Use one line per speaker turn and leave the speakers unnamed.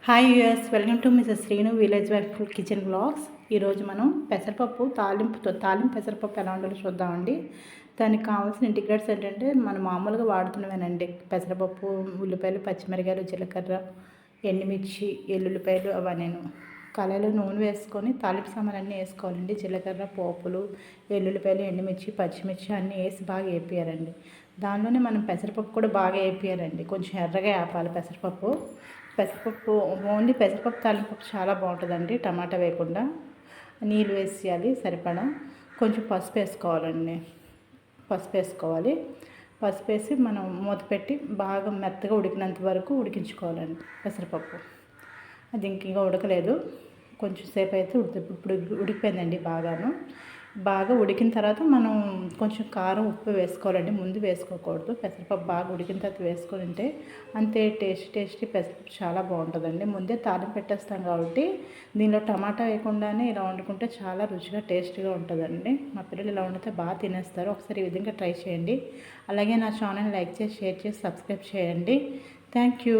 Hi US welcome to Mrs Srinu village wife kitchen blogs. ఈరోజు మనం పెసరపప్పు తాలింపు పెసరపప్పు ఎలా ఉండాలో చూద్దామండి. దానికి కావాల్సిన ఇంటిగ్రేట్స్ ఏంటంటే మనం మామూలుగా వాడుతున్నవేనండి. పెసరపప్పు, ఉల్లిపాయలు, పచ్చిమిరకాయలు, జీలకర్ర, ఎండుమిర్చి, ఎల్లుల్లిపాయలు అవన్నీ. కళాయిలో నూనె వేసుకొని తాలింపు సామాన్ అన్నీ వేసుకోవాలండి. జీలకర్ర, పోపులు, ఎల్లుల్లిపాయలు, ఎండుమిర్చి, పచ్చిమిర్చి అన్నీ వేసి బాగా వేపియాలండి. దానిలోనే మనం పెసరపప్పు కూడా బాగా వేపియాలండి. కొంచెం ఎర్రగా వేపాలి పెసరపప్పు ఓన్లీ పెసరపప్పు తాలింపప్పు చాలా బాగుంటుందండి. టమాటా వేయకుండా నీళ్ళు వేసేయాలి సరిపడా. కొంచెం పసుపు వేసుకోవాలండి. పసుపు వేసి మనం మూత పెట్టి బాగా మెత్తగా ఉడికినంత వరకు ఉడికించుకోవాలండి పెసరపప్పు. అది ఇంకా ఉడకలేదు, కొంచెం సేపు అయితే ఇప్పుడు ఉడికిపోయిందండి బాగా ఉడికిన తర్వాత మనం కొంచెం కారం, ఉప్పు వేసుకోవాలండి. ముందు వేసుకోకూడదు. పెసరపప్పు బాగా ఉడికిన తర్వాత వేసుకొని ఉంటే అంతే టేస్టీ పెసరపప్పు చాలా బాగుంటుందండి. ముందే తాలింపు పెట్టేస్తాం కాబట్టి దీనిలో టమాటా వేయకుండానే ఇలా వండుకుంటే చాలా రుచిగా టేస్టీగా ఉంటుందండి. మా పిల్లలు ఇలా వండితే బాగా తినేస్తారు. ఒకసారి ఈ విధంగా ట్రై చేయండి. అలాగే నా ఛానల్ లైక్ చేసి, షేర్ చేసి, సబ్స్క్రైబ్ చేయండి. Thank you.